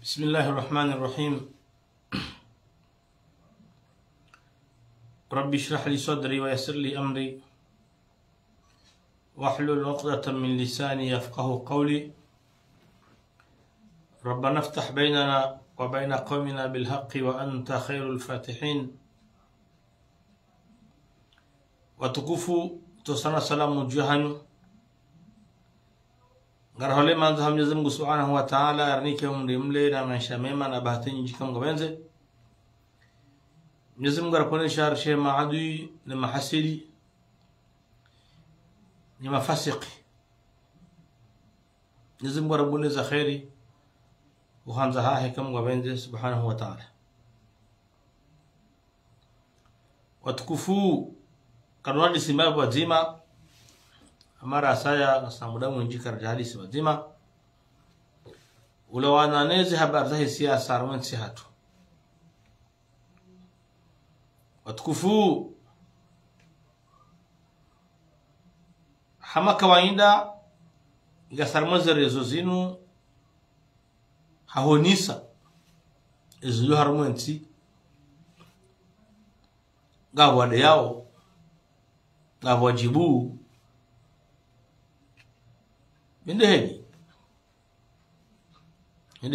بسم الله الرحمن الرحيم. ربي اشرح لي صدري ويسر لي أمري واحلل عقدة من لساني يفقه قولي. ربنا افتح بيننا وبين قومنا بالحق وأنت خير الفاتحين. وتكفوا تصنع سلام جهنم Garhole manzo Mwenyezi Mungu Subhanahu wa Ta'ala yarnike umrimle na maisha mema na bahati nyingi kama gabenze. Mwenyezi Mungu araponesha arshe maadui na mahasidi ni mafasiki. Mwenyezi Mungu arabuneza khairi uhanza hahe kama gabenze Subhanahu wa Ta'ala. Watukufu kanwani simabu wazima amara saya nasamudamu njika rajali simadima ulawana nezi habari za siasa arwansi hatu watukufu hama kawaida igasarmaza rezo zinu hahonisa izulu harwansi gawade yao gawajibu Inde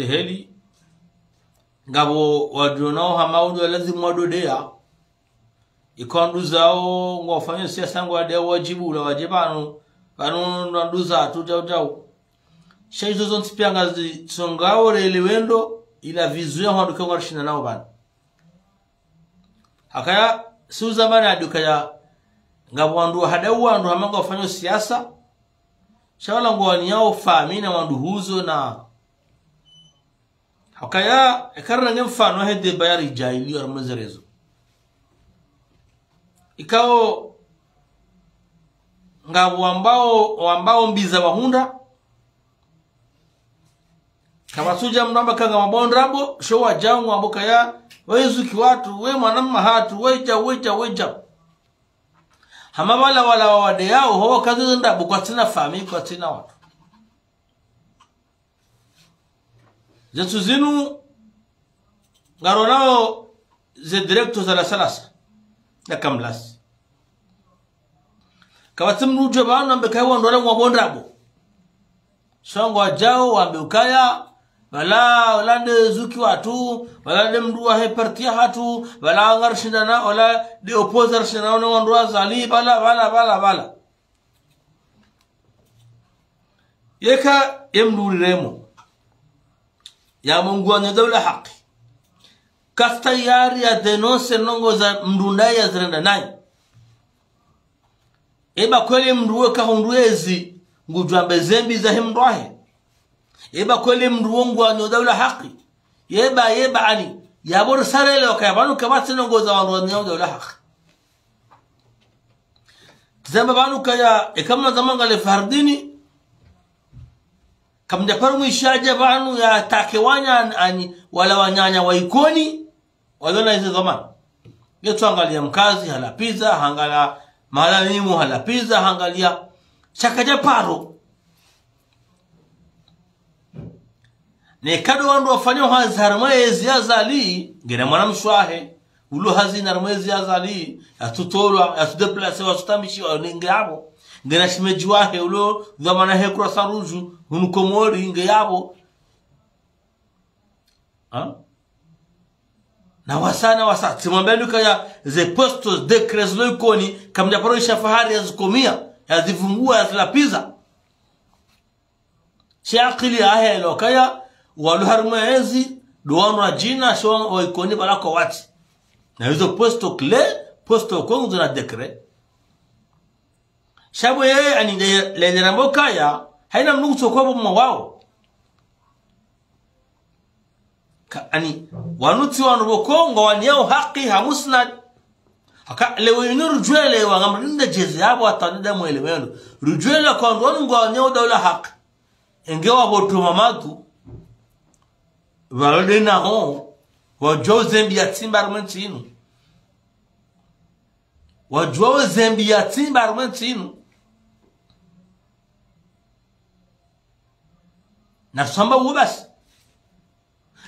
heli ngabo wadronao hamaudu lazima wadodea ikondu zao ngofanya siasa ngo ade wajibu la wajibano kanu nduza tutao shaizo zonti pianga zisongao relewendo ila vizuia hwandu kwa rishina nao bana hakaya su zamani adukaya ngabo wandu hadau wandu hamanga wafanya siasa shawala ngwani yao famina wanduhuzo na hakaya ekarna ngemfano hede bayari jahili armazerezo ikao ngabo ambao mbiza wahunda kabasuja mnamba kanga mabondrabo showa jangu abokaya wezuki watu we mwanamma hatu weja hamabala wala wade yao ho kazi ndabu kwa tina fami kwa tina watu zetu zinu ngaronao ze director za la salasa na kamlas kawatimnu jobana mbekai wandole ngwabondrabo songo ajao wambekaya wala olande zuki watu wala de mduwa he partia hatu wala ngarshindana wala de opposer shindana wandwa zali bala yeka emduliremo ya Mungu anya dawla haki kasta yari ya denonce nongo za mdundai ya zirenda nai eba kweli mduwe ka hundwezi ngujwambe zembi za himdwahe eba kweli mruongo wa dawla haki yeba ani yabor sarele wakabanu kabati nongo za wandu dawla haki tazama banu kaya kama zamanga le fardini kamja paru mishaje banu ya takewanya ani wala wanyanya waikoni waliona hizo zamani yetu angalia mkazi halapiza hangala malalimu halapiza hangalia chakaja paro ne kado wandu wafanya hazara mwezi ya zali ngena mwanamshwahe ulo hazina mwezi ya zali atutolwa atudeplace wastambishi wa ngabo ngena shimejiwahe ulo dhamana hekura saruju hunukomori ngeyabo na wasana timambeluka ya ze postos de kreslo ikoni kamja paro shafahari ya zikomia ya zivungua ya zilapiza shaqili ahe lokaya walu harmezi duwanu ajina shwa oikoni balako wati na hizo posto kongo na dekre shabu yeye ani lenyerambo kaya haina mnuso kwa bomo wao ani wanuti wanu bokongo wanyao haki hamusnad haka lewe yunurujwele wangamrinda jezi yabo atanida mwelewendo rujwele kwa ndonu ngwa wanyao dawla haki engewa boto mamatu walode na ho wajwa zembi ya timba armentinu wajwa zembi ya timba armentinu na samba ubasi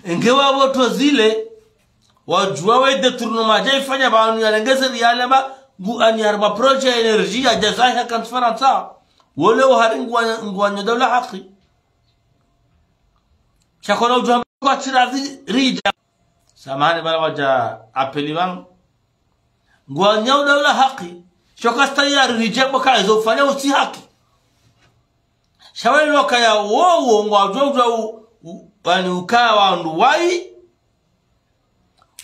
ingewa woto zile wajua wede tournoi jaifanya banu yalengeze riyale ba gu anyarba projet energie ya jazaiha kan faransa wole haringwa dawla haqi shakona ujwa kwa tirazi rija samahani bala waja apeliman ngwanya dawla haqi shokasta ya rija boka izofanya usi haki shawali lokaya wowo ngwajwa bani ukawa nduwai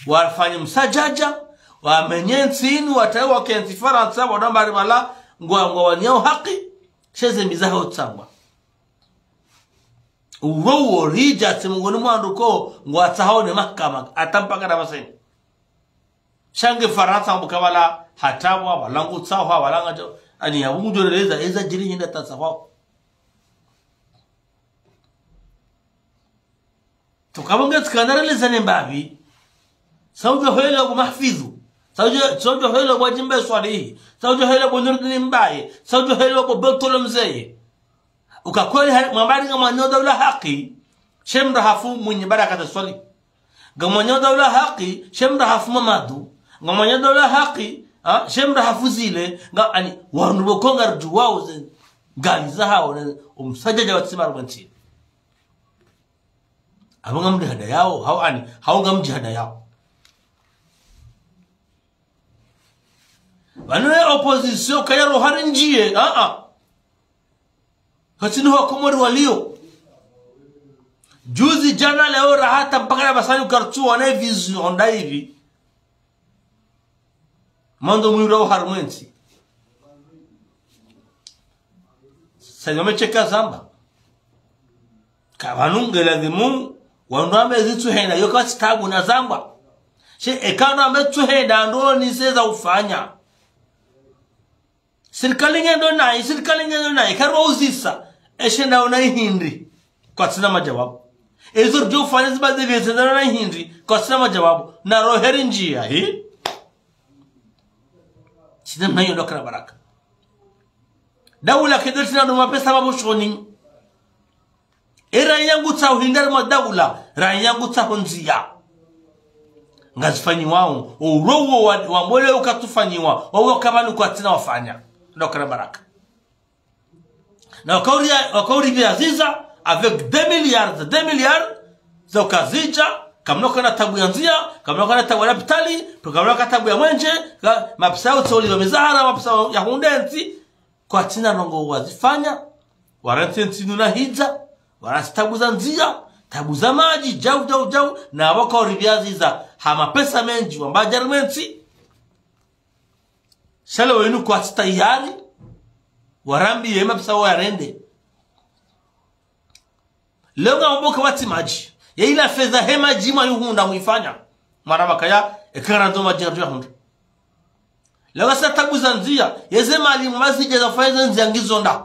wafanye msajaja wamenyensini watawa kenti faransa wadambari mala ngwanyao haki sheze mizaha utsangwa urowo rija timungoni mwanduko ngwatahone mahkama atampaka na baseni shange faransa mukawala hatawa walangu tsawa walanga ani ya umudoreza eza jiri hinda tasawa tukabonga tkanarele zane mbabi saujo hela mahfizu saujo hela wajimbe swalihi saujo hela bonurdini mbaye saujo hela bobotolo mzee ukakweli mabari kama dawla haki shemra hafu mwenye baraka swali gamanya dawla haki shemra hafu mamadu gamanya dawla haki shemra hafu zile ngani wanu bokonga rjuwao galiza hao umsajaja watsimara bwanti abanga mjihada yao hao ngamjihada yao Banwe opposition kaya rohari njie hatini huwa komori walio juzi jana leo rahata mpaka na basani ukartu wana vision da hivi mando mwira uharmwensi sayome cheka zamba kabanunge lazimu wanduame zitu henda yoka stabu na zamba she ekano ametu henda ndo ni seza ufanya Serikali ngendo nai karo uzisa eshenda una hindi kwa sina majawabu ezo rjo finance ba de vese na hindi kwa sina majawabu na roheri njia hii sina nayo dokra baraka dawla kedo sina ndo mapesa babu shoni era yangu tsa hindar ma dawla ra yangu tsa honzia ngazifanyiwao urowo wa mole ukatufanyiwa wao kabanu kwa tina wafanya dokra baraka na wakauri vya ziza avec 2 milliards za ukazija kamnoka na tabu ya nzia kamnoka na tabu ya pitali tukamnoka tabu ya mwenje mapsao tsoli wa mizahara mapsao ya hundenzi kwa tina nongo wazifanya warententi nuna hija warastabu za nzia tabu za maji jau na wakauri vya ziza hama pesa menji wa mbajarmenti shale wenu kwa tayari warambi yema psawo yarende leo ngaomboka wati maji ya ila fedha hema jima yuhunda muifanya maraba kaya ekara ndo maji ngatu yahunda leo sasa tabuza nzia yeze mali mazije za faiza nzia ngizonda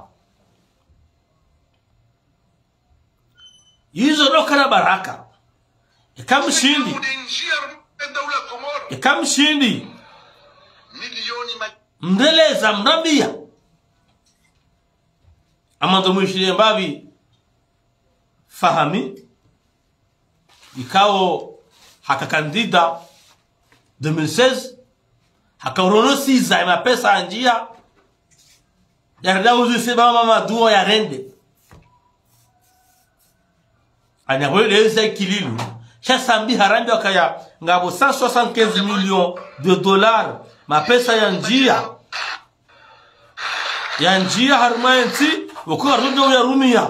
yizo dokana baraka ikamshindi mdeleza mrambia amando mwishile mbavi fahami ikao haka kandida 2016 haka uronosi za mapesa anjia ya uzu seba mama duo ya rende anaweleza kililu shasambi harambi wakaya ngabo 175 millions de dollars mapesa ya njia harmaenti wako rundo ya rumia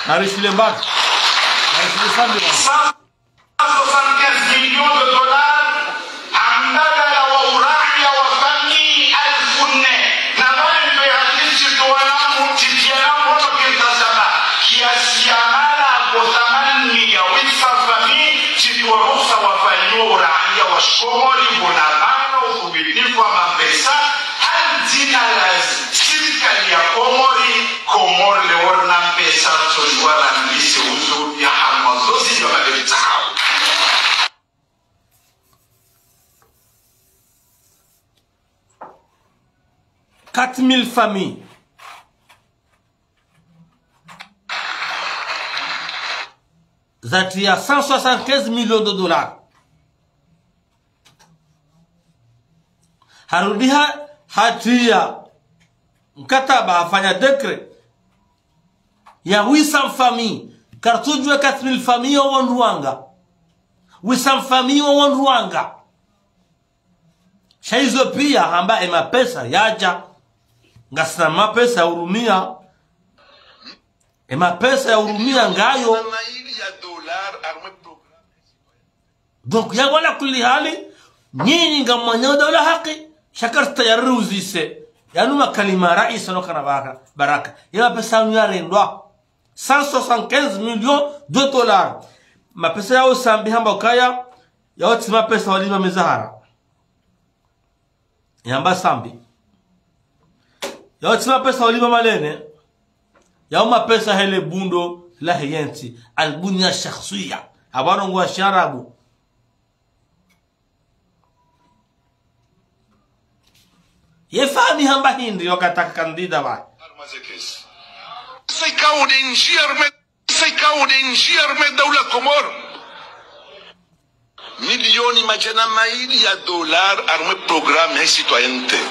narishile mbaki narishile sambi 175 millions de dollars ambaga ya waurahi ya wafani alfunne na wale ya kisi tuwana mtitiana mwana kintasaba kiasi ya mara kwa thamani ya wisa fami chituwarusa wafanyo urahi ya washkomori bunabana uthubitifu wa mapesa jina la serikali ya Komori leorna pesa toliwala ndisi uzuri ya hamazozi ya mabitao 4000 familles zati ya 175 millions de dollars. Harudiha hatia mkataba afanya decret ya 800 familles kartujwe 4000 familles wa Rwanda 800 familles wa Rwanda shaizo pia amba ema pesa yaja ngasina mapesa ya urumia ema pesa ya urumia ngayo donc ya wala kulli hali nyinyi ngamanya dola haki shakarta yaruzise yanuma kalima rais no kana baraka ya pesa yarendwa 175 millions de dollars ma pesa yao sambi hamba kaya ya wati ma pesa walima mezahara yamba sambi ya wati ma pesa walima malene ya uma pesa hele bundo la hiyenti albunya shakhsiya abano ngwa sharabu yefami hamba hindi wakataka kandida ba سيكون انجير من دولة كومور مليوني مجانا مايلي يا دولار ارمي بروغرام هي سيتوينتي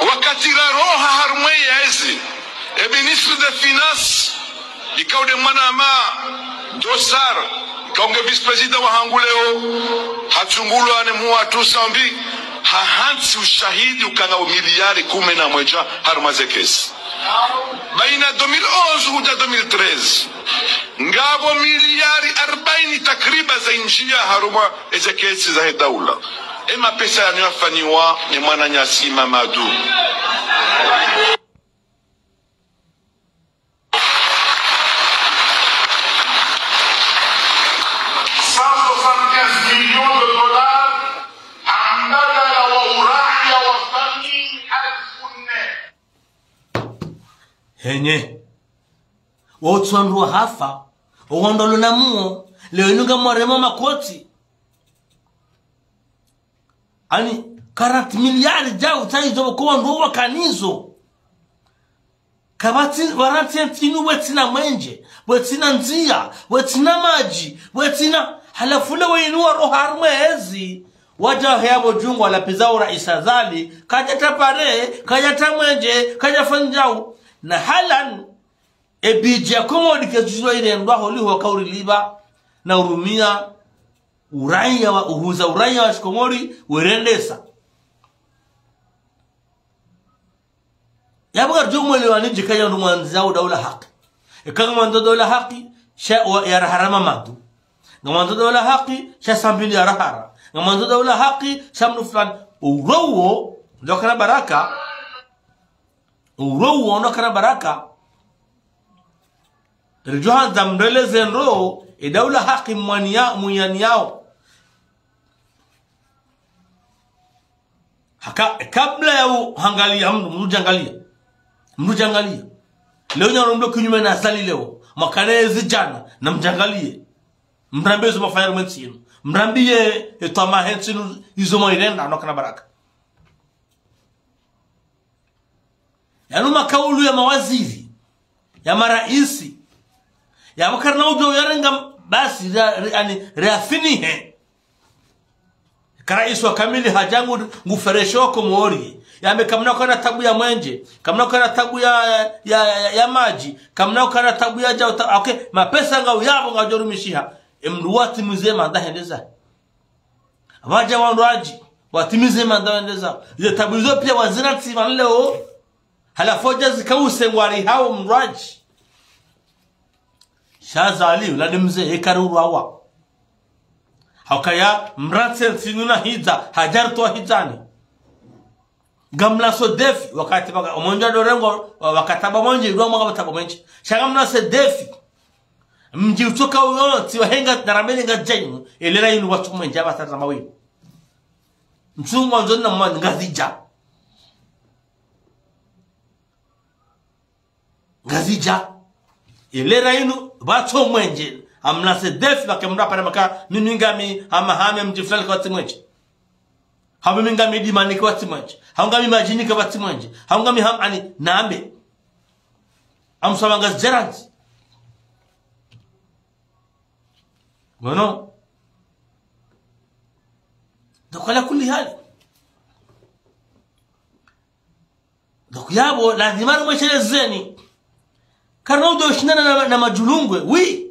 وكاتيرا روها هرمي هزي المينيستر دي فينانس يكون مناما دوسار كونغ فيس بريزيدنت وهانغوليو هاتشungulu ane muatu sambi hahansi ushahidi ukanga miliari 11 harumazekesi baina 2011 huja 2013 ngabo miliari 40 takriban za njia haruma ezekesi za daula ema pesa yanayofanywa ni mwana nyasi Mamadou henye wotwandu hafa owondolo na muo leo inuga mwaremo makoti ani 40 miliari jau taizo kwa ndo wakanizo kabati warati ntinu wetina mwenje wetina nzia wetina maji wetina halafule weinua roharmwe hezi waja yabo jungu ala pizao raisa zali kaja tapare kaja tamwenje kaja fanjau na halan ebija komodi kejuzo ile ndwa holi ho kauri liba na urumia uraya wa uhuza uraya wa shikomori werendesa yabuga jumwele waniji kaya ndo mwanzao daula haki kama mwanzo daula haki sha ya harama madu na mwanzo daula haki sha sambili ya rahara na mwanzo daula haki sha mnu fulani urowo ndo kana baraka urowo ndo kana baraka rijohan zamrele zenro daula haki mwani yao haka kabla ya hangalia mrujangalia leo nyaro ndo kinyume na asali leo makanezi jana na mjangalie mrambezo mafiremen yenu mrambie etama hensinu izo moirenda no kana baraka yanu makaulu ya mawaziri ya maraisi ya wakarna ujo yarenga basi yani reafinihe karais wa kamili hajangu nguferesho ko mori yame kamna kana tabu ya mwenje kamna kana tabu ya maji kamna kana tabu ya jauta okay mapesa ngao yabo ngajorumishia emruwati mzema ndahendeza abaja wandoaji watimize mandaendeza ile tabu hizo pia wazira tima leo halafoja zikause ngwari hao mraji shazali uladimze hekaruru hawa hakaya mratse sinuna hiza hajarto hizani gamla so defi wakati baka omonja dorengo wakataba monje ndo mwanga bataba monje shagamla se defi mji utoka uyote wahenga narameli ngajenyu elera yinu watu monje abatata mawi mchungu wanzo na mwana ngazija elera yinu watu monje amna se defi bakemra para maka mimingami ama hame mjiflali kwa timwenje habimingami dimani kwa timwenje haungami majini kwa timwenje haungami hamani nambe amsawanga zeranzi ngono dokala kulli hali dokuyabo lazima rumeshelezeni karno do shinana na majulungwe wi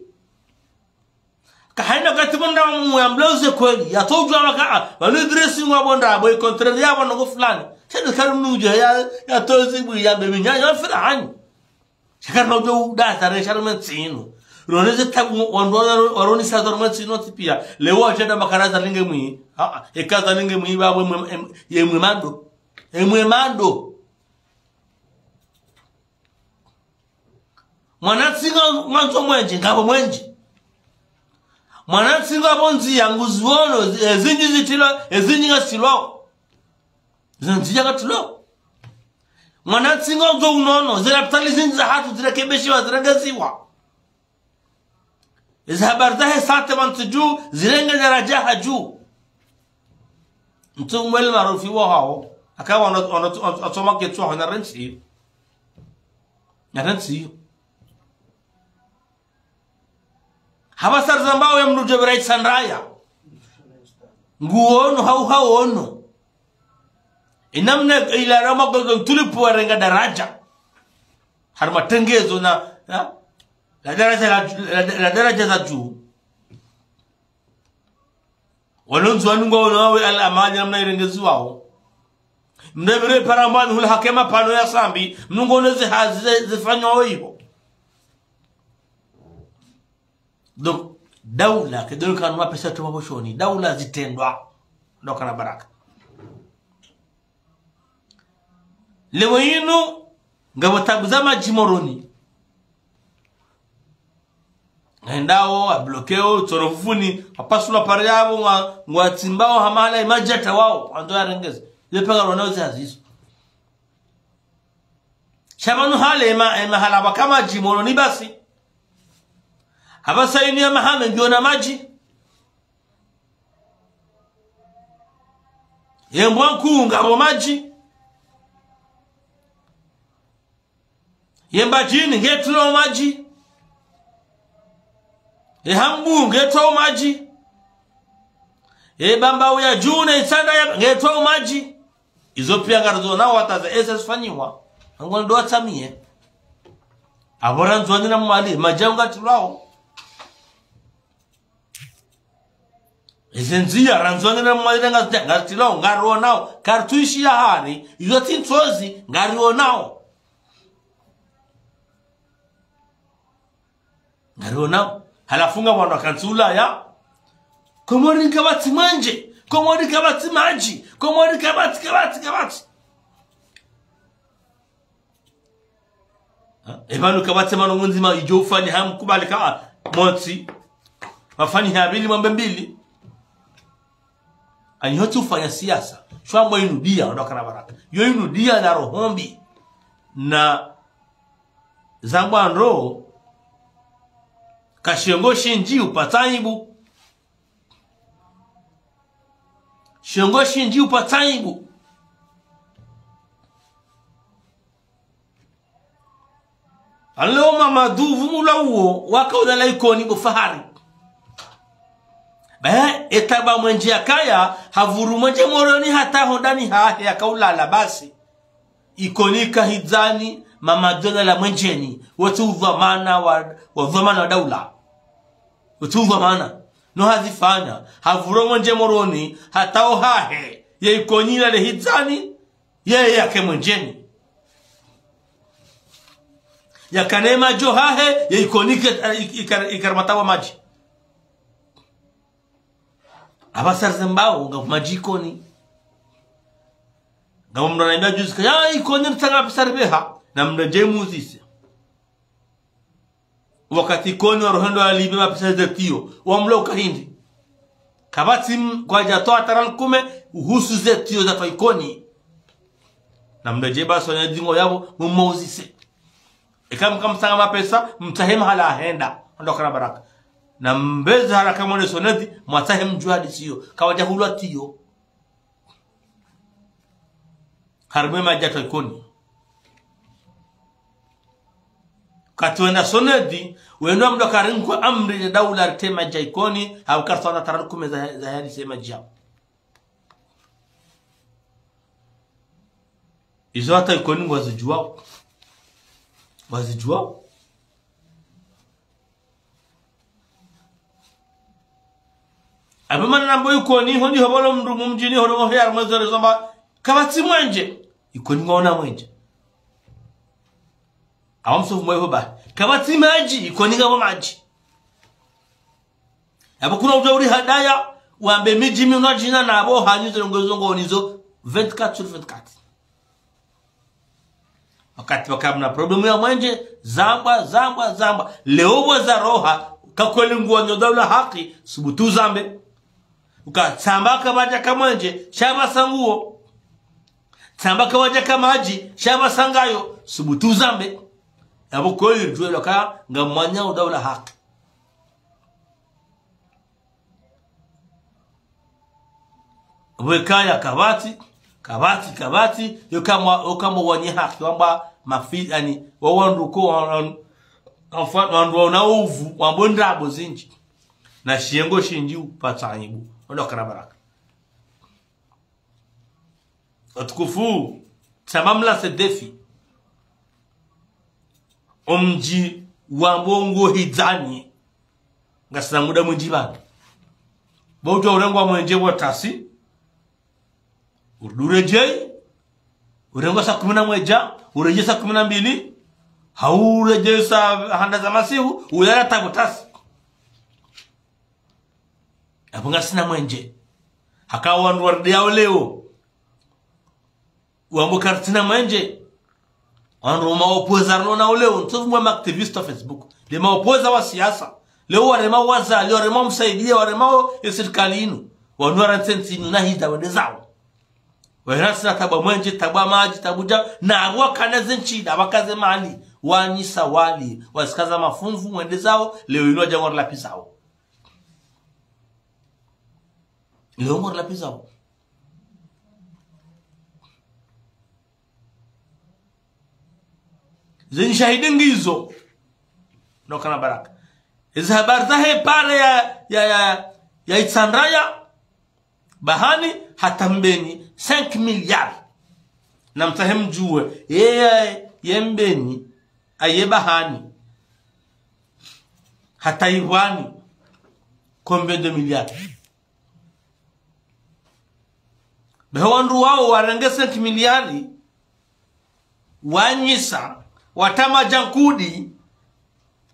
kahaina katibonda mu ambloze kweli yatojwa maka wale dressing wabonda boy contraire yabo no fulani tena karunuje ya tozibu ya bebinya ya firani shakarno do da tare sharmatsino roneze tabu waroni sadormatsino tipia lewo ajenda makaraza linge mwi ekaza linge mwi babo yemwe mando mwanatsinga mwanzo mwenje ngabo mwenje mwanatsinga bonzi yangu zuono ezinyi zitilo ezinyi ngasilo zinzija gatulo mwanatsinga zo unono ziraptali zinza hatu zirekebeshiwa ziregeziwa izhabardahe sate mantuju zirenge darajaha juu mtu mwele marufi wa hao akawa atoma ketwa na rensi habasar zambao ya mnuje birait sanraya nguono hauono inamna ila rama gogo tulipo warenga daraja harma tengezo na la daraja za juu walonzo wanungo wanawe ala amani namna irengezwao mnebere paramani hul hakema pano ya sambi mnungo neze hazifanywa hiyo donc daula kedol kanwa pesa to maboshoni daula zitendwa ndoka na baraka lewo yinu ngabo tabuzama jimoroni ndao ablokeo torofuni apasula pare yabo ngwatimbao hamala imajata wao ando yarengeze lepanga ronozi azizo shabanu hale mahala kama jimoroni basi habasaini ya mahame ngiona maji yembwa ngabo maji yemba jini ngetlo maji hambu ngetlo maji bamba uya june isanda ya ngetlo maji izo pia ngarazo na wataza SS fanyiwa ngondo ndo atsamie abora nzoni na mali majanga tulao Ezenzia ranzone na mwale ngatilo ngaro nao kartuishi ya hari izo tintozi ngaro nao halafunga wana kansula ya komori kabati manje komori kabati maji komori kabati ebanu kabati mano ngunzima ijofani hamkubali ka moti wafani habili mambe mbili anyotu fanya siasa shwambo inudia ondoka na baraka yo inudia na rohombi na zangwa ndo kashiongo shinji upataibu shiongo shinji upataibu allo mamadu vumulawo wakauda la ikoni bufahari etaba mwenje akaya havuru mwenje moroni hata hodani hahe akaulala basi ikonika hizani mamadona la mwenjeni watu dhamana wa dhamana wa daula watu dhamana no hazifanya havuru mwenje moroni hata hahe ye ikonila le hizani ye yake mwenjeni yakanema jo hahe ye ikonika ikarmatawa maji abasar zambao ngam majikoni ngam mna naenda juzi ya ikoni mtanga bisarbeha na mna jemuzisi wakati koni rohendo alibe mapesa zetio wamlo kahindi kabati kwa jatoa taral kume uhusu zetio za ikoni na mna jeba sonya dingo yabo mumozisi ekam sanga mapesa mtahema hala henda ondoka na baraka na mbeza haraka mwone soneti mwatahe mjuhadi siyo kawaja hulwa tiyo harme majato ikoni katuenda sonedi wendo mdo karinko amri daula tema jaikoni au kartona tarakume za hadi sema jao izo hata ikoni wazijua abamana nambo ikoni honi hobolo mndu mumjini hodo hiyar mazore zamba kabati mwenje ikoni ngona mwenje awamsofu mwe hoba kabati maji ikoni ngabo maji abo kuna ujauri hadaya wambe miji minajina na abo hanyuzo ngozongo nizo 24/24 wakati wakamna problemu ya mwenje zamba leo za roha kakweli nguo nyodaula haki subutu zambe ukatambaka baja kamwenje shaba sanguo tambaka waja kamaji shaba sangayo subutu zambe abo kweli rjuelo ka ngamanya udaula haki wekaya kabati yokama wanye haki wamba mafi yani wawanduko wandu na uvu wambondrabo zinji na shiengo shinji upatsanyibu ndo kana baraka atukufu tamamla sedefi omji wambongo hidani ngasana muda munjibana bojo urengwa mwenje wotasi urdureje urengo sa 11 ureje sa 12 haureje sa handa za masihu uyara tabutasi apunga sina mwenje hakawa wandu wardiao leo wambo kartina mwenje wandu maopoza rona leo ntofu mwa activist wa Facebook le maopoza wa siasa leo warema waza leo warema msaidia warema serikali inu wandu waransensi na hida wende zao Wairasina taba mwenje, taba maji, tabuja na wakanaze nchida, wakaze mali wanyisa wali, wasikaza mafunvu mwende zao, leo ilo jangor lapi zao leo ngor lapi zao zeni shahidi ngizo no kana baraka hizi habari za hepare ya itsandraya bahani hatambeni 5 miliard na mtahem juwe yembeni ayebahani hataivani combien de milliards bewandu wao warenge 5 miliardi wanyisa watama jankudi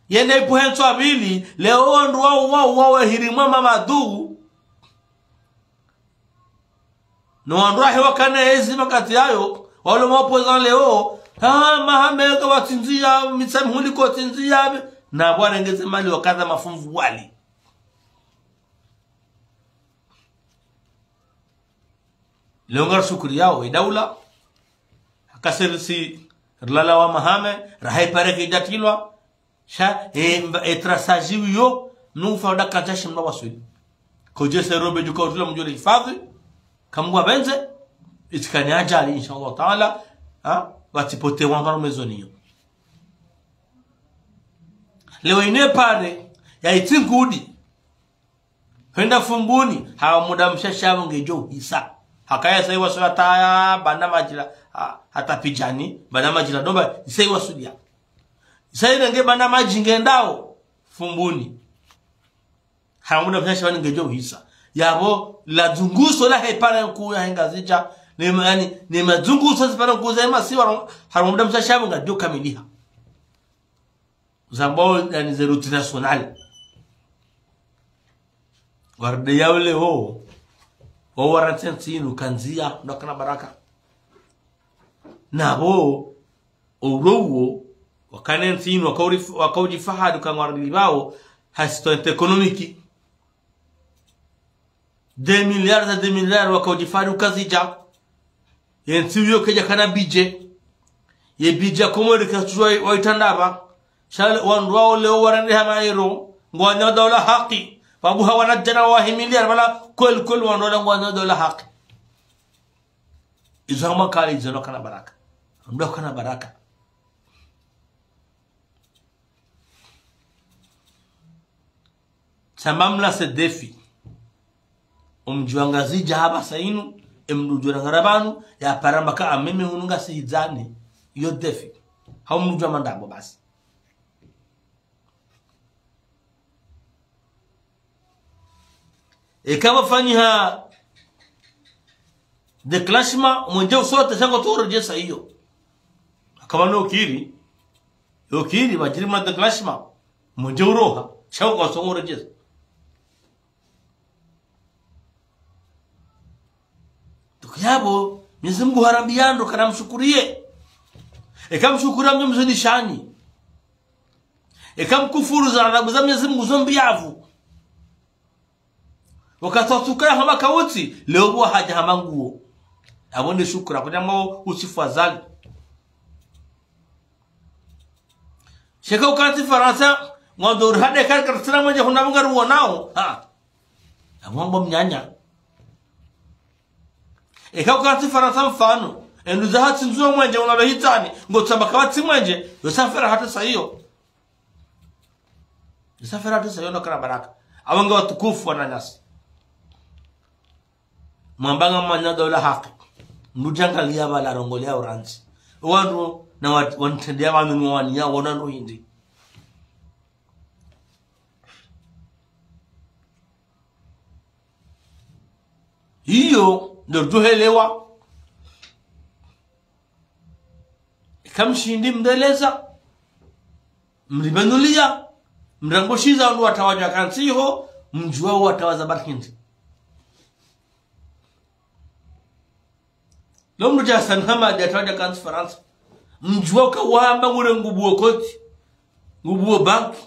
yende ipuhenso abili leo wandu wao hirimwa mamadu no andra hewa kana ezi makati yayo wale mapoza leo mahameka watinzia mitsamhuli ko tinzia na bwana ngeze mali wakaza mafunvu wali leo ngar shukuri yao idaula akaserisi rlala wa mahame rahai pare kijatilwa sha etrasajiyo nufa dakatashi mna waswidi koje serobe juka utula mjole hifadhi kamwa benze itikani ajali inshallah taala watipote wangaro mezoniyo leo ine pare ya itingudi henda fumbuni hawa muda mshashavu ngejo hisa hakaya sai wasu ataya bana majila hata pijani bana majila domba sai wasu dia sai nge bana majinge ndao fumbuni hawa muda mshashavu ngejo hisa yabo la zunguso la hepara ku ya ngazija ni mazunguso zipara ku za masi haramda msashabu ngadio kamiliha zambao yani zero national warde yawle ho waratensinu kanzia ndokana baraka nabo urowo wakanensinu wakauji fahadu kangwarli bao hasito economic 2 milliards wakaujifaru kazija yensiyo keja kana bije ye bija komori kachua waitandaba shale wanduao leo warande hamairo ngwanya dola haki babu hawana jana wahimilia wala kwel wandola ngwanya dola haki izama kali izano kana baraka ndo kana baraka tamamla se defi umjuangazija haba sainu emdujura ngarabanu ya parambaka ameme hununga sihizani yo defi haumjua mandabo basi ikawa fanyiha declenchement mwenje sote sango turejesa hiyo kama no kiri yo kiri bajirima declenchement mwenje uroha chao kwa songo rejesa tukiyabo Mwenyezi Mungu harambiando kana mshukurie ekamshukura mnyomzidi shani ekamkufuru za adabu za Mwenyezi Mungu zombiavu wakatotuka hama kauti leo bwa haja hamanguo abonde shukura kwa jambo usifu azali sheka ukati faransa ngondo hade kar tsana manje hunamanga ruwa nao ha amombo mnyanya ukati faransa mfano enduza hati nzuwa manje unabahitani ngo tsamba kawati manje yosafira hata sahiyo yosafira hata sahiyo ndo kana baraka abanga watukufu wananyasi mwambanga manya dola haki nujangalia bala rongolia oranzi wandu na wantendia bantu mwanya wona no hindi hiyo ndio duhelewa kamshindi mdeleza mlibanulia mrangoshiza wandu watawaja kansiho mjua watawaza barkindi Lomdo jasan hama jatawaja kansi Faransa mjua ka wamba ngure ngubuo koti ngubuo banki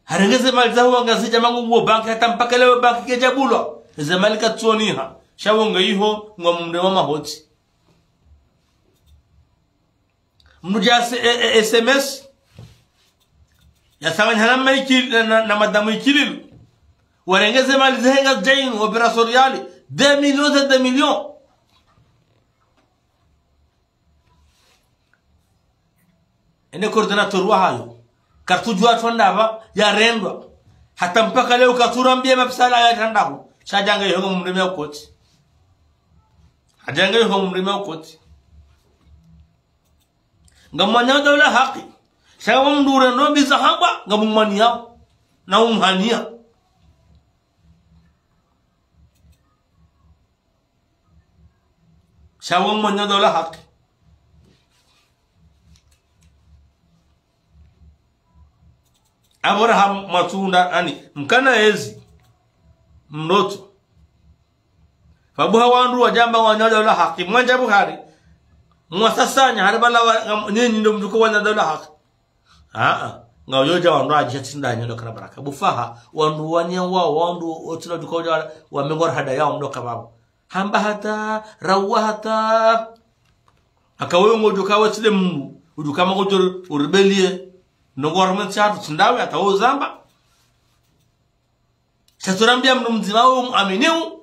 harengeze mali za wangazija ngubuo banki hata mpaka leo banki kejabulwa zamalika tsoniha shawonga iho ngomumde wa mahoti mnujase SMS ya sawanya harama ikili na madamu ikili warengeze mali za henga jain operatoriali 2 millions ene coordinator wa hayo kartujua twandaba ya rendwa hata mpaka leo katurambie mapsala ya tandaho shajanga yongo mumrime ukoti ajanga yongo mumrime ukoti ngamanya dola haki shawa mdure no bizahaba ngamumania na umhania shawa manya dola haki Abraham matunda ani mkana ezi mnoto fabuha wandu wajamba wanyoda la haki mwanja Buhari mwasasanya haribala nini ndo mtuko wanyoda la haki ngayoja wandu ajitinda nyodo kana baraka bufaha wandu wanya wandu otino dukoja wamengora hada yao mdoka babo hamba hata rawa hata akawe ngojuka watile mungu udukama ngojor urbelie Nogorment chatu tsindawe atawo zamba chaturambia mnu mzima wao aminiu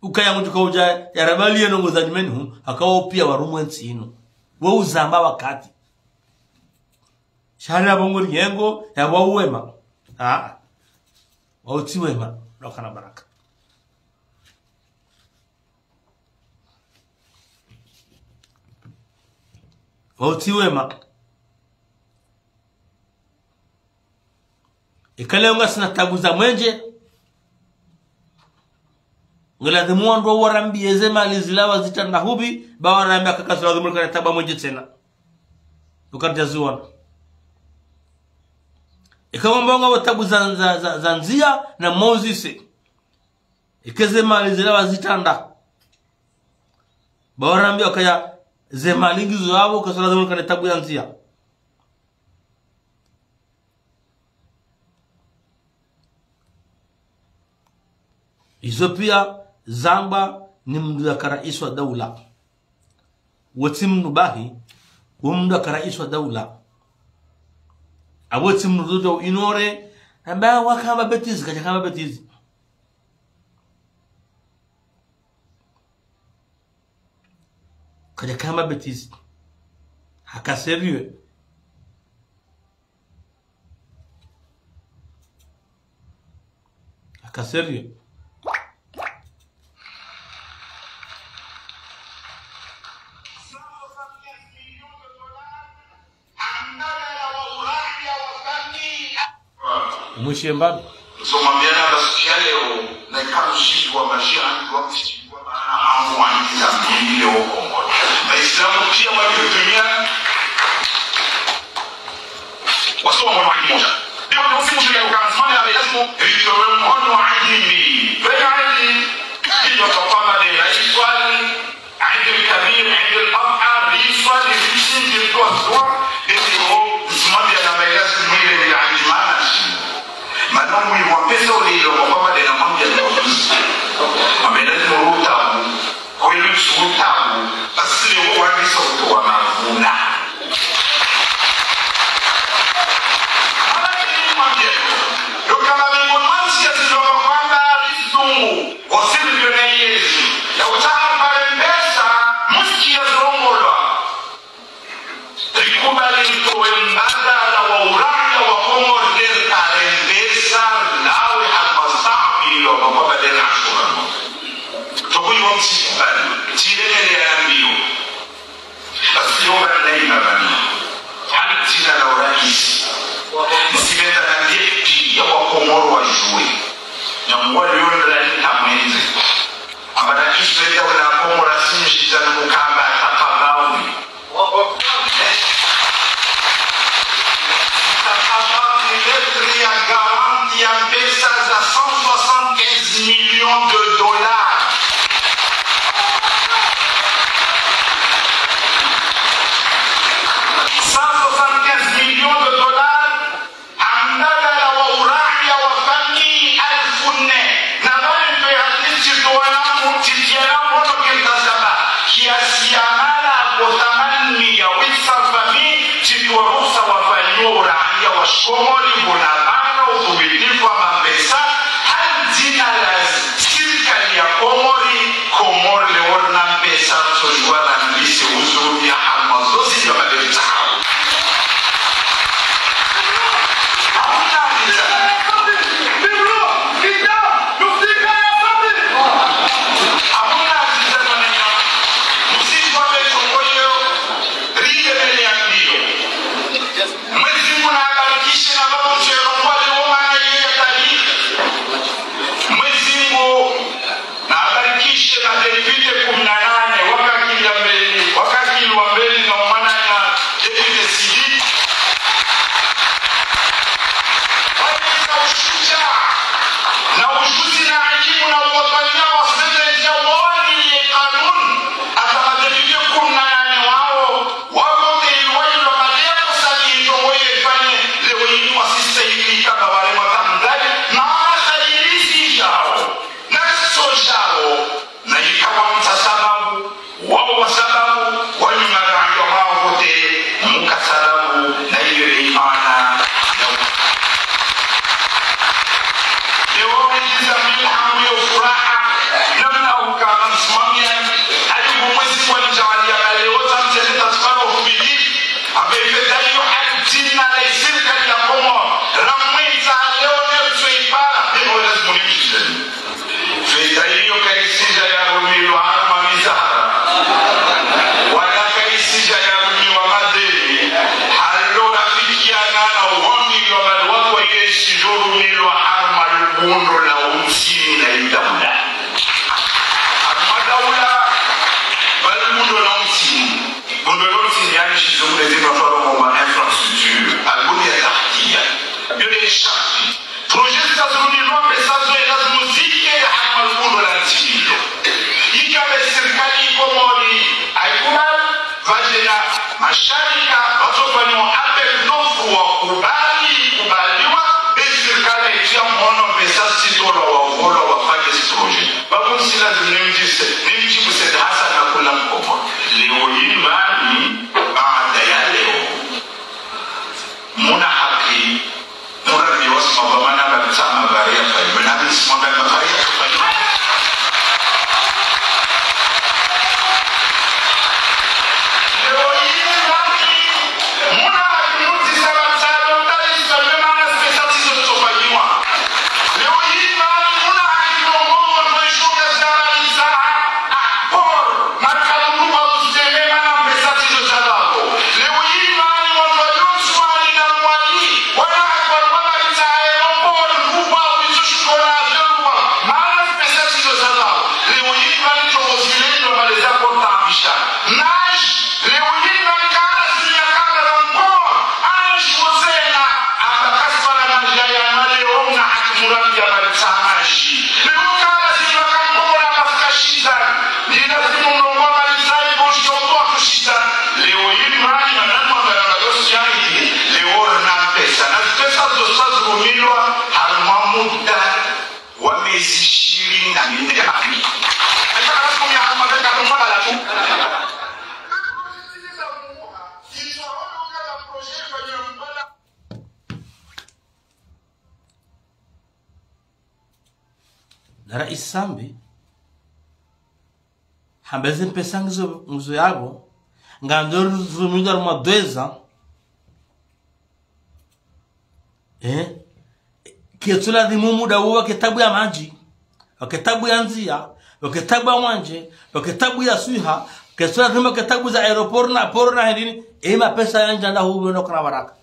ukaya mutuka uja yarabalie no ngozanyimenu akawo pia warumwensi ino wo uzamba wakati shara bongo yengo ya wawema wautiwema lokana baraka wautiwema Ikaleo sina taguza mwenje ngala muando warambi ezema alizilawa zitanda hubi ba warambi akakasula dhumul kana taba mwenje tena ukanja zuwana ikawa mbonga wataguza zanzia na Moses ikezema alizilawa zitanda ba warambi akaya zema lingizo wao kasula dhumul kana tabu yanzia Ethiopia zamba ni mdu ya karaiswa daula watimnu bahi mdu ya karaiswa daula awotimnu dodo inore amba wakama betizi kaja kama betizi kaja kama betizi haka seriwe Kaserio. Mwishe mbado. So mwambiana basikia leo na ikarushiki wa maisha yangu wa kushikwa maana hamu wangiza mbili leo Kongo. Waislamu pia waliotumia wasoma kwa moja. Ndio ndio simu ya ukansmani ya lazima ilitolewa mkono aidi. Wewe aidi ndio kama ni rais wali aidi kabir aidi al-adha rais wali ndio kwa sawa ndio msimamizi na maelezo mwili ya ajimana. Manamu ni mwapesa ulilo kwa kwamba na mambo ya ujuzi. Ameleta murutabu, kwa hiyo msurutabu, basi leo wadi sauti wa mavuna. Halafu mwambie, ndio kama Mungu mwanzi atajua kwamba rizungu, wasili ndio Yesu. Ya utahapa pesa, mski ya zongola. Rikubali mtoe mbadala wa urania wa Kongo del Karembesa nawe hamasabilo kwa badala shurano. Tukuyo msikubali, tirele ya mbio. Basi yomba naima bani. Hali tina la urahisi. Msimeta na ndiye pia wa Komoro wa jue. Na mwali yonda ni kamwenze. Amada kisweta wana Komoro simjita na mukamba atakabawi. Garantie à Bessaz à 175 millions de dollars. Komori bunabana utumilifu wa mapesa hajina la serikali ya Komori leo na pesa tujua na ndisi uzuri ya hamazozi ya madeta. Leo hii shizani ninazimu mlongo malizai boshiotoa kushizani leo hii mradi na nani mwangalala yosi yangi leo na pesa na pesa zosa zilumilwa halma muda wa miezi 24 nataka rasmi ya kumweka tumala la tu na Rais Sambi hambeze pesa nguzo yabo ngandoro zumidar madweza kietula di muda huwa kitabu ya maji kitabu ya nzia kitabu ya wanje kitabu ya suiha kietula di kitabu za aeroport na port na hedini ema pesa yanja nda huwa no kana baraka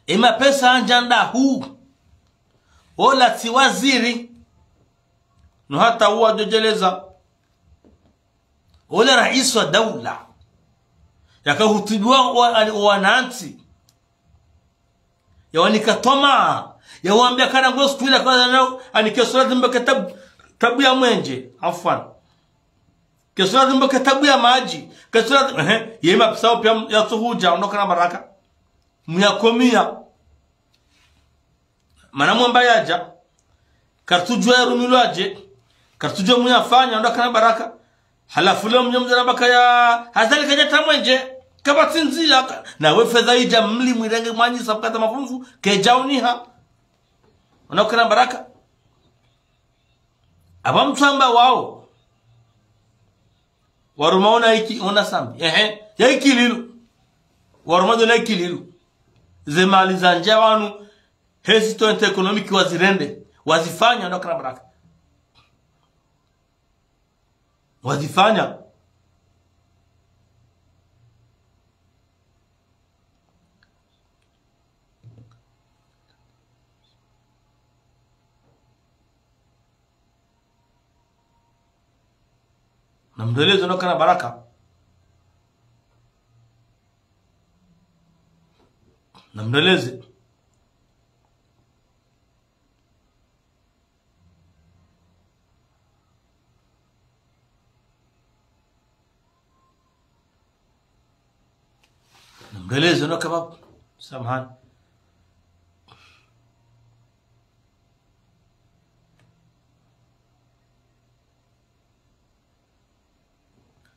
ema pesa yanja nda hu wala ti waziri no hata huwa jojeleza wala rais wa dawla yakahutubwa wananchi yawanikatoma yawaambia kana ngo skula kwanza nao anikesura dhimba kitabu ya mwenje afwan kesura dhimba kitabu ya maji kesura yema pesa pia ya tuhuja ondoka baraka myakomia mana mwamba yaja kartujwa ya rumilwaje kartujwa myafanya ondoka baraka halafu leo mnyamzana baka ya hazali kajata mwenje kabatinzila na we fedha ija mli mwirenge mwanyi sabkata mafunfu kejauniha ondoka baraka abamtamba wao warumaona iki ona Sambi ya ikililu warumado na ikililu zemali za nje wanu hesito economic wazirende wazifanya ondoka baraka wazifanya na mdelezo ondoka na baraka na mdeleze Mdeleze no kebab samhan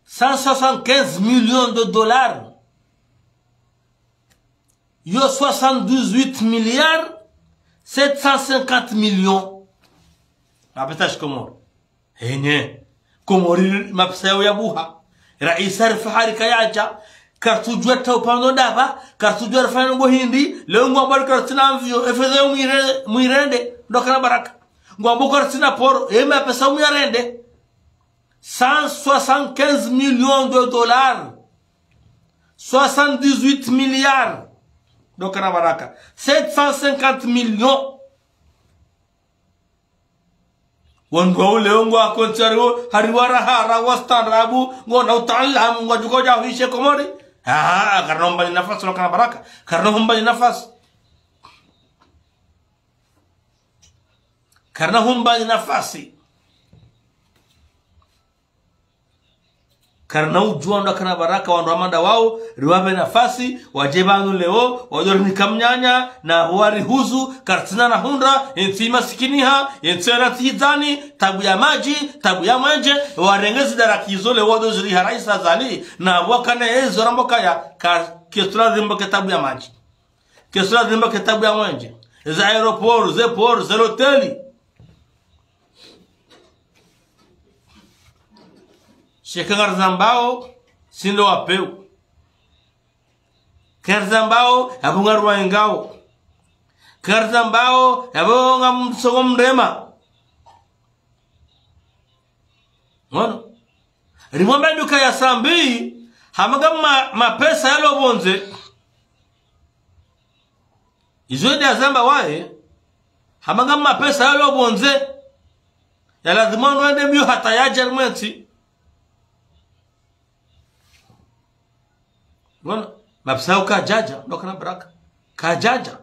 175 millions de dollars. Yo 78 milliards 750 millions. Mapetash Komoro. Henye Komori mapsao ya buha. Raisa rifahari kayaja. Kartujua taupando daba. Kartujua rifahari ngo hindi. Leo ngwambari kartina mvio. Efeze mwirende. Ndokana baraka. Ngwambu kartina poro. Eme pesa mwirende. 175 millions de dollars. 78 milliards. Ndokana baraka. 750 millions. Wangwa leo ngwa koncharo hariwara hara wastarabu ngona utaalamu ngwa jukoja hishe Komori karnomba ni nafasi lokana baraka karnomba ni nafasi karnomba ni nafasi karna ujua ndokana baraka wa Rwanda wao riwape nafasi wajebanu leo wadori nikamnyanya na wari huzu kartina na hundra intima sikiniha intera tizani tabu ya maji tabu ya mwenje warengezi darakizo le wado zuri haraisa zali na wakane ezo ramboka ya kesura dhimbo kitabu ya maji kesura dhimbo kitabu ya mwenje za aeroport ze port ze hoteli Shekangar Zambao sindo wapeu. Karzambao abunga ruwaingao. Karzambao abunga msogo mrema. Ngono. Rimwamba nduka ya Sambi hamaga mapesa yalo bonze. Izoende ya Zamba wae hamaga mapesa yalo bonze. Ya lazima nwende myo hata ya Jermenti. Ngono mapsao kajaja ndokana baraka kajaja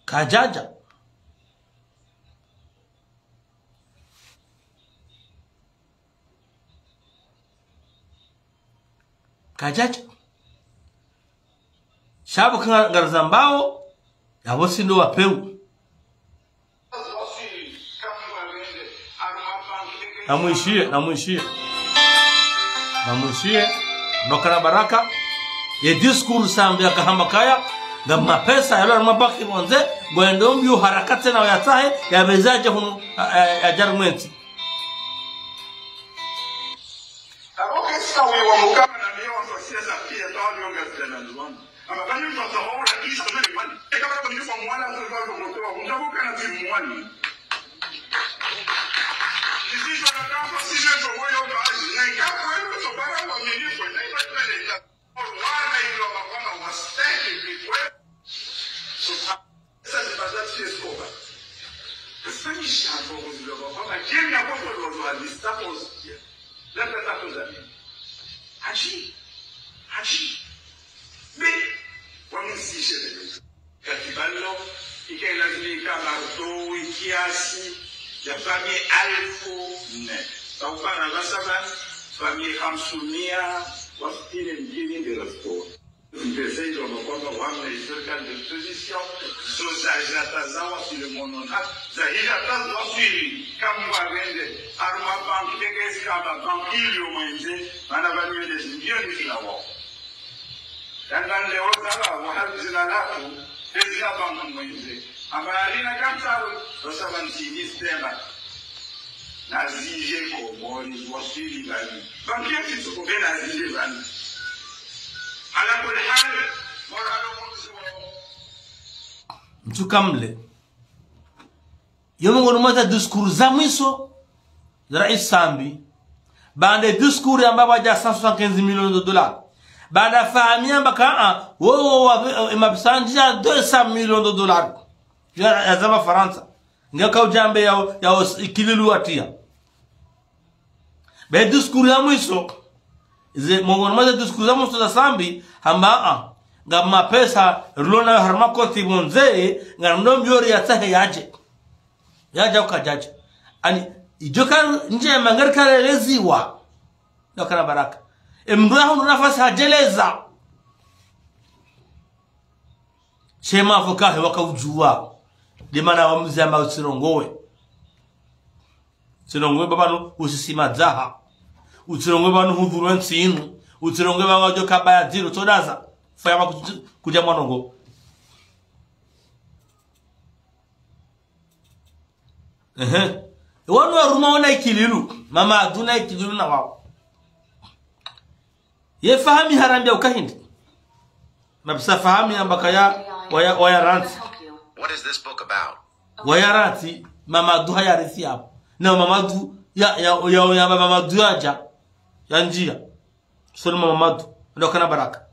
kajaja shabu kan garzambao ya wasindo wapeu namuishie nokana baraka ye discours sambi akahamakaya ngama pesa yalo mabaki bonze gwendo mbio harakati na yatahe ya bezaje hunu ajarmenti arokesta wa mukama na leo sasa pia tawali ongeza na ndugu ama kani mtu ataona kisha ndio kwani kama kwa mtu mwana kwa mtoto mtabuka na timu mwani sisi tunataka sisi ndio wao kazi na ikapo hiyo bara wa milifu na ipeleka wana hilo mabwana wastaki kwa so sasa bazati eskoba kufanya shamba ndio baba jeni hapo ndio alistapos la tatu za haji mais wamsishe katibalo ikelazimika marto ikiasi ya famille alfu ne saupana basaba famille hamsumia wastile mjini de rasport mpesei ndo kwamba wame serikali de position sosaja tazawa sur le mononat zahira tazawa sur kama wende arma bank tegesi kama bank ilio mwenze mana banyo de ndio ni tunawo dan leo sala wahazina lako ezina bank mwenze amarina kamsaru sosabanti sistema nazije ko moni wasili bani bank yetu tuko bena nazije bani ala kulli hal moralo mtukamle yomo ngono mata discours za mwiso za rais Sambi baada discours ambapo haja 175 millions de dollars baada fahamia mpaka wao mabsanja 200 millions de dollars ya zama Faransa ngaka ujambe ya ikililu atia baada discours ya mwiso ze ngono mata discours za mwiso za Sambi hamba ngama pesa rulona harma koti bonze ngando mjori yatahe yaje ukajaje ani ijoka nje mangar kale leziwa ndokana baraka emrahu nafasi hajeleza chema afokahe wakaujua limana wamzamba usirongowe babano usisima zaha usirongowe bano hudhuru nsinu usirongowe bano joka baya zero todaza faya kuja mwanongo wanu waruma wana ikililu mama aduna ikililu na wao ye fahami harambia ukahindi mabisa fahami ambaka ya ranti What is this book about? waya ranti mama adu haya risi hapo na mama adu ya mama adu yaja ya njia solo mama adu ndokana baraka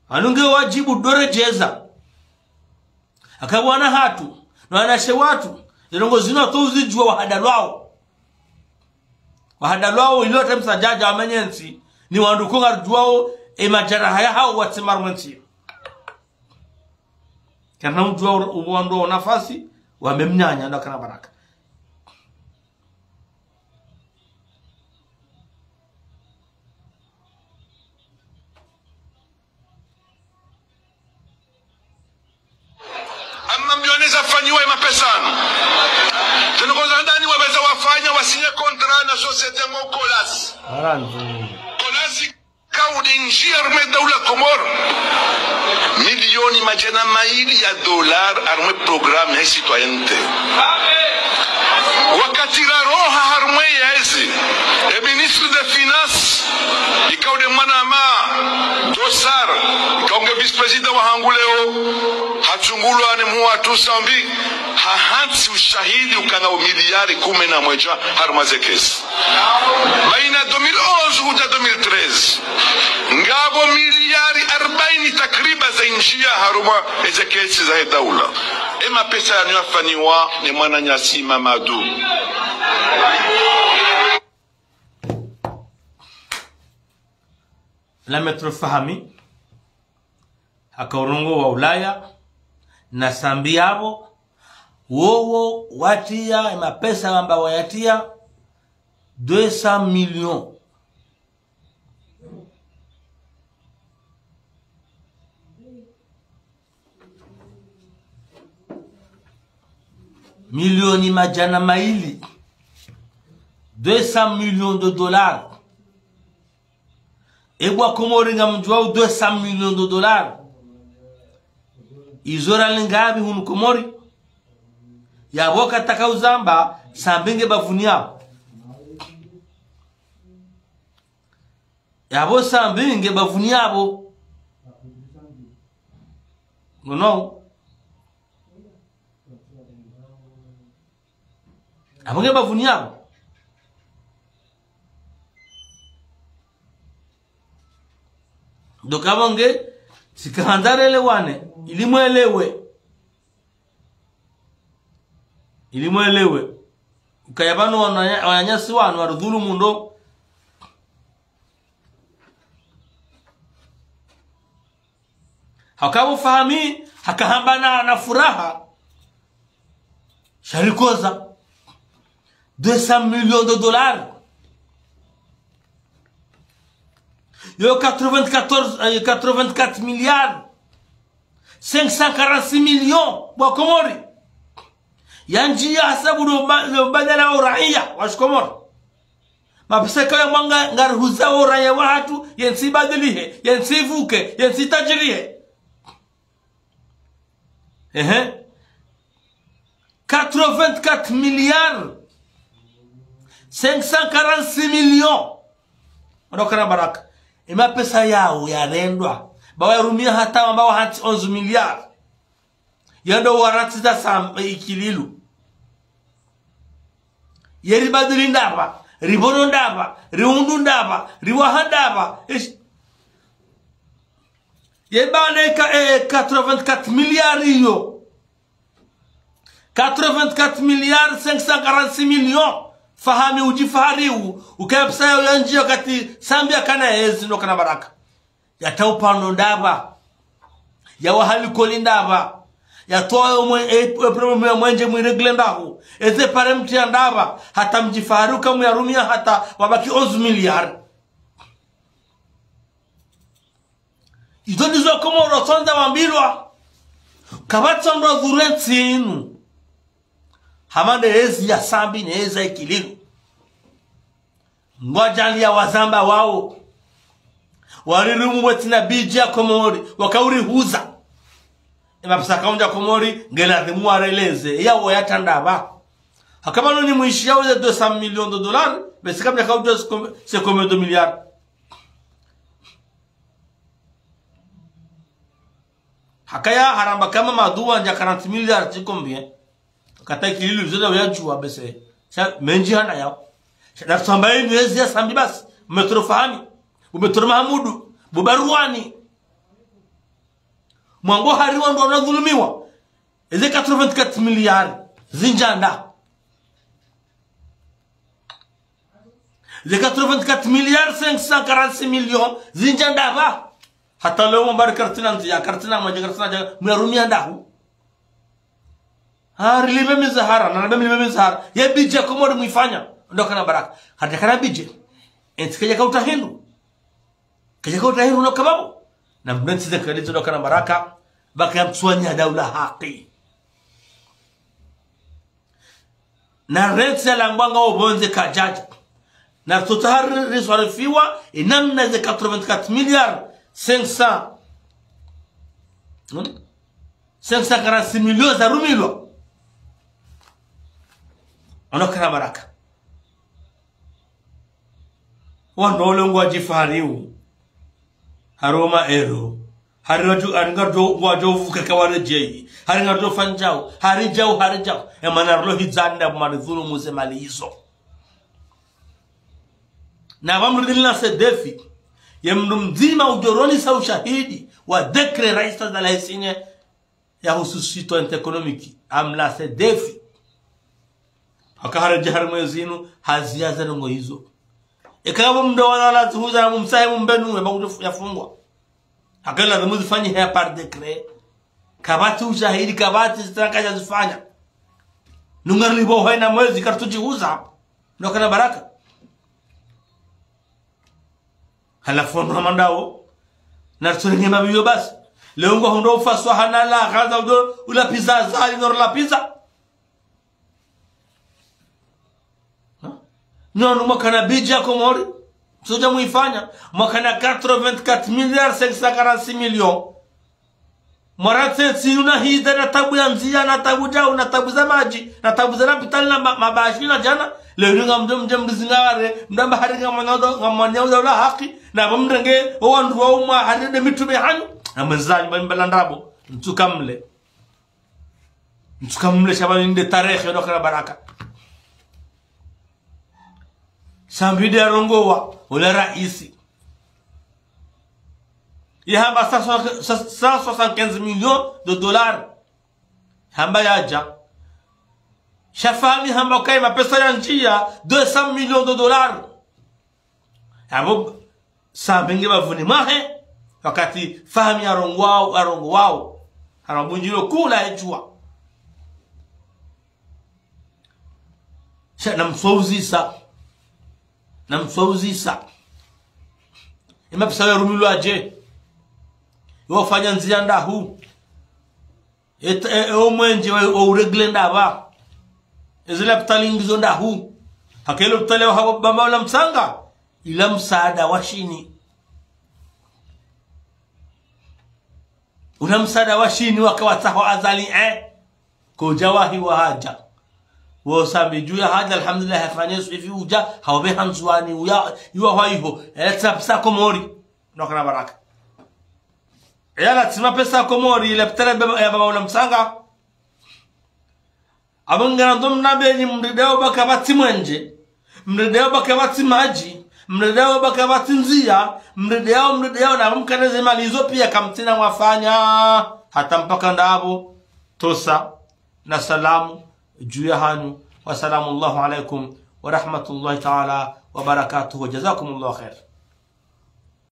anunge wajibu dore jeza akabwana hatu na anashe watu zirongo zino tuzijua wahadalwao iliote msajaja amenyensi ni wandukunga duwao emajaraha ya hao watimarmansi kana mjua uwando nafasi wamemnyanya ndo kana baraka mioneza fanyiwa mapesano tunakoza ndani waweza wafanya wasinye kontra na societe mokolas kolasi kaudi njia arme daula Komor milioni majana maili ya dolar arme programme ya citoyenneté wakati roha harme ya ezi ministre de finance ikaude mwanama dosar ikaunge vice-president wa hanguleo hachungulu ane muwa tu Sambi hahansi ushahidi ukana miliari 11 harmaze kesi baina 2011 huja 2013 ngabo miliari 40 takriba za njia haruma eze kesi za daula ema pesa yanayofanywa ni mwana nyasi Mamadu la metro fahami akarongo wa Ulaya na sambi yabo wowo watia mapesa amba wayatia 200 millions milioni majana maili 200 millions de dollars ebwa Komori nga mjwao 200 millions de dollars izora lingabi hunu Komori ya boka takauzamba sambinge bavunia ya bo sambinge bavunia bo no abonge bavunia bo dokabonge sikahandare lewane ilimwelewe ukayabano wananyasi wanu warudhulu mundo hakabu fahami hakahambana na furaha sharikoza 200 millions de dollars yo 84 milliards 546 millions bwa Komori yanjia hasabu lo badala wa raia wa Komori mapesa kaya mwanga ngaruhuza wa raia watu yensi badilihe yensi vuke yensi tajirihe 84 milliards 546 millions Ndokana baraka ima pesa yao yarendwa bawarumia hata ambao hati 11 milliards yando warati za ikililu yeri badili ndaba ribono ndaba riundu ndaba riwaha ndaba yebane ka 84 milliards yo 84 milliards 546 millions fahami ujifahariu ukayapsa ya njio kati sambia kana ezi ndokana baraka ya taupano ndaba ya wahali koli ndaba ya toa mwenje mwiregle ndahu eze pare mtia ndaba hata mjifaharu kamu ya rumia hata wabaki 11 milliards izo nizo kama urosonda wambilwa kabatsa ndo dhurenti inu hamande ezi ya sambi ne eza ikililu ngwajali ya wazamba wao warirumu wetina biji ya Komori wakauri huza mapesa kaunja Komori ngela dhimu wareleze ya wayata ndaba hakamano ni mwishi yao 200 millions de dollars besi kamja kaunja c'est combien de milliards hakaya haramba kama maduwa nja 40 milliards chikombie kata ikililu zoda wajua bese sa menji hana yao na sambaye niwezi ya sambi basi umetoro fahami umetoro Mahamudu bubaruani mwango hariwa ndo wanadhulumiwa eze 84 milliards zinjanda eze 84 milliards 546 millions zinjanda ba hata leo mbari kartina nzia kartina mwaje kartina mwerumia ndahu Rilime mizahara na nabemi lime mizahara ye bije Komori mwifanya ndokana baraka hata kana bije entikaje kauta hindu kaje kauta hindu no kababu na mbenzi za kredito ndokana baraka baka mtswanya daula haki na rensi la ngwanga obonze kajaji na tutahari riswarifiwa inamna ze 84 milliards 546 millions za rumilo Onokana baraka wandole ngwajifariu haroma ero haraju angardo ngwajo kakawale jei haringardo fanjao harijao emanarlo hizanda maridhulu muze mali hizo na wamrudilina sedefi yemndu mzima ujoroni sa ushahidi wa dekre raisa za laisine ya hususito economic amla sedefi hakahara jahar mwezinu haziaza ngo hizo ikawa mdo wala tuhuza na mumsaye mbenu yabangu yafungwa akala muzifanye haya par decret kabati ushahidi kabati zitakaja zifanya nungarli bo haina mwezi kartujiuza ndo kana baraka halafu ndo mandao na tulinge mabiyo basi leo ngo ndo faswa hanala gaza ula pizza zali ndo la pizza non mwakana bija komori soja muifanya mwakana 84 milliards 546 millions Morate siuna hida na tabu ya nzia na tabu jao na tabu za maji na tabu za napitali na mabashi na jana leo nga mzingare mdamba haringa mwanyodo la haki na bamrenge wandu wa umma haride mitube hanyu na mzali mbandabo mtukamle shabani nde tarehe ndo kana baraka sambide rongowa wala raisi yahamba 175 millions de dollars hamba yaja shafami hamba kai mapesa ya njia 200 millions de dollars habo sambenge bavuni mahe wakati fahami arongo wao harambunjiro kula ejua namswauzisa imapesa ya rumilo aje wafanya nzia ndahu omwenje wa uregle ndaba ezile ptalingizo ndahu hakelo ptalewa habo bamba wala msanga ila msaada washini una msaada washini wakawataho azali kujawahi wa haja wasabi juu ya haja alhamdulillah hafanyesu hivi uja hawabe hamzwani yuwa haiho pesa komori nokana baraka yala tima pesa komori ile ptale ya baba wala msanga abangana ndomna benyi mridao bakabati mwenje mridao bakabati maji mridao bakabati nzia mridao na mkaneze malizo pia kamtina wafanya hata mpaka ndabo tosa na salamu juu ya hanyu wa salamu Allahu alaikum wa rahmatullahi ta'ala wa barakatuhu jazakumullahu khair.